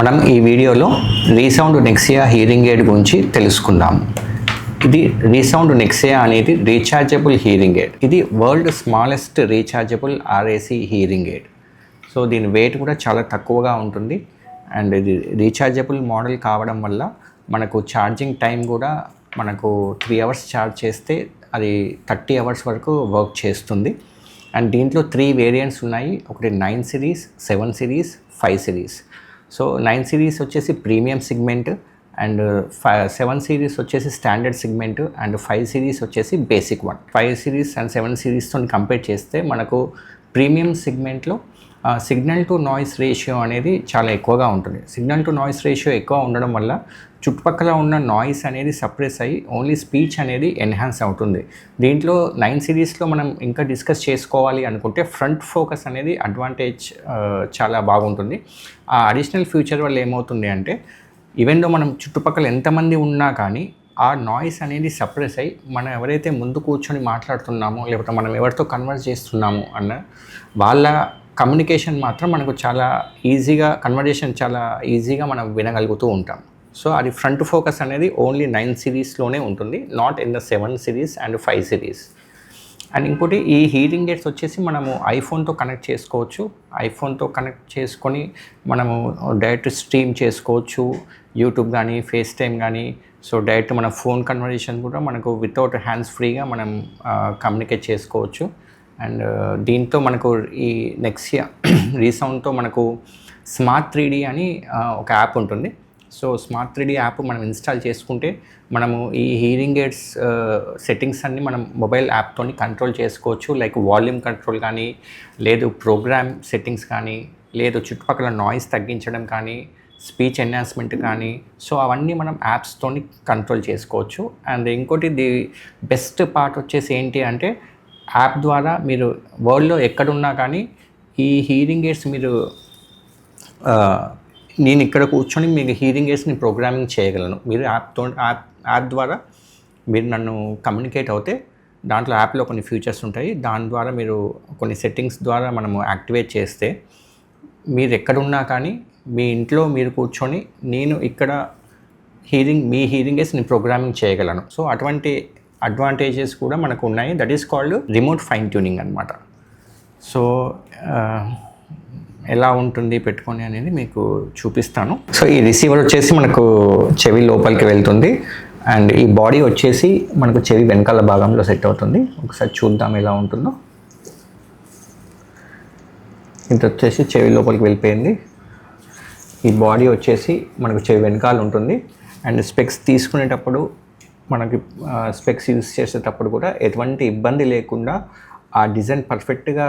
మనం ఈ వీడియోలో రీసౌండ్ నెక్సియా హియరింగ్ ఎయిడ్ గురించి తెలుసుకుందాం. ఇది రీసౌండ్ నెక్సియా అనేది రీఛార్జబుల్ హియరింగ్ ఎయిడ్. ఇది world smallest rechargeable RAC hearing aid. So దీని వెయిట్ కూడా చాలా తక్కువగా ఉంటుంది అండ్ ఇది రీఛార్జబుల్ మోడల్ కావడం వల్ల మనకు ఛార్జింగ్ టైం కూడా మనకు 3 అవర్స్ ఛార్జ్ చేస్తే అది 30 అవర్స్ వరకు వర్క్ చేస్తుంది. అండ్ దీంట్లో 3 వేరియంట్స్ ఉన్నాయి. ఒకటి 9 series, 7 series, 5 series. So 9 series వచ్చేసి ప్రీమియం సెగ్మెంట్ అండ్ 7 సిరీస్ వచ్చేసి స్టాండర్డ్ సెగ్మెంట్ అండ్ 5 సిరీస్ వచ్చేసి బేసిక్ వన్. 5 సిరీస్ అండ్ 7 సిరీస్తో కంపేర్ చేస్తే మనకు ప్రీమియం సెగ్మెంట్లో సిగ్నల్ టు నాయిస్ రేషియో అనేది చాలా ఎక్కువగా ఉంటుంది. సిగ్నల్ టు నాయిస్ రేషియో ఎక్కువ ఉండడం వల్ల చుట్టుపక్కల ఉన్న నాయిస్ అనేది సప్రెస్ అయ్యి ఓన్లీ స్పీచ్ అనేది ఎన్హాన్స్ అవుతుంది. దీంట్లో 9 సిరీస్లో మనం ఇంకా డిస్కస్ చేసుకోవాలి అనుకుంటే ఫ్రంట్ ఫోకస్ అనేది అడ్వాంటేజ్ చాలా బాగుంటుంది. ఆ అడిషనల్ ఫ్యూచర్ వల్ల ఏమవుతుంది అంటే ఈవెన్ దో మనం చుట్టుపక్కల ఎంతమంది ఉన్నా కానీ ఆ నాయిస్ అనేది సప్రెస్ అయ్యి మనం ఎవరైతే ముందు కూర్చొని మాట్లాడుతున్నామో లేకపోతే మనం ఎవరితో కన్వర్స్ చేస్తున్నామో అన్న వాళ్ళ కమ్యూనికేషన్ మాత్రం మనకు చాలా ఈజీగా కన్వర్జేషన్ చాలా ఈజీగా మనం వినగలుగుతూ ఉంటాం. సో అది ఫ్రంట్ ఫోకస్ అనేది ఓన్లీ 9 సిరీస్లోనే ఉంటుంది, not in the 7 series and 5 series. And ఇంకోటి ఈ హియరింగ్ ఎయిడ్స్ వచ్చేసి మనము ఐఫోన్తో కనెక్ట్ చేసుకోవచ్చు. ఐఫోన్తో కనెక్ట్ చేసుకొని మనము డైరెక్ట్ స్ట్రీమ్ చేసుకోవచ్చు, యూట్యూబ్ కానీ ఫేస్ టైమ్ కానీ. సో డైరెక్ట్ మన ఫోన్ కన్వర్జేషన్ కూడా మనకు వితౌట్ హ్యాండ్స్ ఫ్రీగా మనం కమ్యూనికేట్ చేసుకోవచ్చు. అండ్ దీంతో మనకు ఈ నెక్సియా రీసౌండ్తో మనకు స్మార్ట్ 3D అని ఒక యాప్ ఉంటుంది. సో స్మార్ట్ 3D యాప్ మనం ఇన్స్టాల్ చేసుకుంటే మనము ఈ హియరింగ్ ఎయిడ్స్ సెట్టింగ్స్ అన్నీ మనం మొబైల్ యాప్తో కంట్రోల్ చేసుకోవచ్చు. లైక్ వాల్యూమ్ కంట్రోల్ కానీ, లేదు ప్రోగ్రామ్ సెట్టింగ్స్ కానీ, లేదు చుట్టుపక్కల నాయిస్ తగ్గించడం కానీ, స్పీచ్ ఎన్హాన్స్మెంట్ కానీ. సో అవన్నీ మనం యాప్స్తో కంట్రోల్ చేసుకోవచ్చు. అండ్ ఇంకోటి ది బెస్ట్ పార్ట్ వచ్చేసి ఏంటి అంటే యాప్ ద్వారా మీరు వరల్డ్లో ఎక్కడున్నా కానీ ఈ హియరింగ్ ఎయిడ్స్ మీరు నేను ఇక్కడ కూర్చొని మీకు హియరింగ్ ఎయిడ్స్ని ప్రోగ్రామింగ్ చేయగలను. మీరు యాప్ ద్వారా మీరు నన్ను కమ్యూనికేట్ అవుతే దాంట్లో యాప్లో కొన్ని ఫీచర్స్ ఉంటాయి. దాని ద్వారా మీరు కొన్ని సెట్టింగ్స్ ద్వారా మనము యాక్టివేట్ చేస్తే మీరు ఎక్కడున్నా కానీ మీ ఇంట్లో మీరు కూర్చొని నేను ఇక్కడ మీ హియరింగ్ ఎయిడ్స్ని ప్రోగ్రామింగ్ చేయగలను. సో అటువంటి అడ్వాంటేజెస్ కూడా మనకు ఉన్నాయి. That is called remote fine tuning అనమాట. సో ఎలా ఉంటుంది పెట్టుకొని అనేది మీకు చూపిస్తాను. సో ఈ రిసీవర్ వచ్చేసి మనకు చెవి లోపలికి వెళ్తుంది అండ్ ఈ బాడీ వచ్చేసి మనకు చెవి వెనకాల భాగంలో సెట్ అవుతుంది. ఒకసారి చూద్దాం ఎలా ఉంటుందో. ఇది వచ్చేసి చెవి లోపలికి వెళ్ళిపోయింది. ఈ బాడీ వచ్చేసి మనకు చెవి వెనకాల ఉంటుంది. అండ్ స్పెక్స్ తీసుకునేటప్పుడు మనకి స్పెక్స్ యూజ్ చేసేటప్పుడు కూడా ఎటువంటి ఇబ్బంది లేకుండా ఆ డిజైన్ పర్ఫెక్ట్గా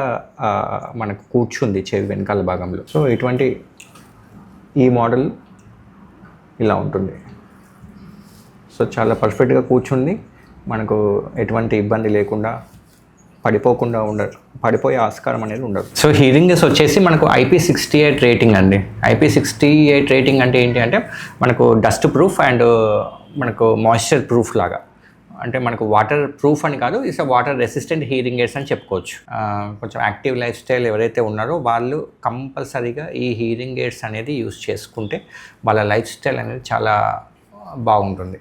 మనకు కూర్చుంది చెవి వెనకాల భాగంలో. సో ఇటువంటి ఈ మోడల్ ఇలా ఉంటుంది. సో చాలా పర్ఫెక్ట్గా కూర్చుంది, మనకు ఎటువంటి ఇబ్బంది లేకుండా పడిపోయే ఆస్కారం అనేది ఉండదు. సో హియరింగ్ ఎయిడ్స్ వచ్చేసి మనకు IP68 రేటింగ్ అండి. IP68 రేటింగ్ అంటే ఏంటి అంటే మనకు డస్ట్ ప్రూఫ్ అండ్ మనకు మాయిశ్చర్ ప్రూఫ్ లాగా. అంటే మనకు వాటర్ ప్రూఫ్ అని కాదు, it's water resistant hearing AIDS అని చెప్పుకోవచ్చు. కొంచెం యాక్టివ్ లైఫ్ స్టైల్ ఎవరైతే ఉన్నారో వాళ్ళు కంపల్సరీగా ఈ హియరింగ్ ఎయిడ్స్ అనేది యూస్ చేసుకుంటే వాళ్ళ లైఫ్ స్టైల్ అనేది చాలా బాగుంటుంది.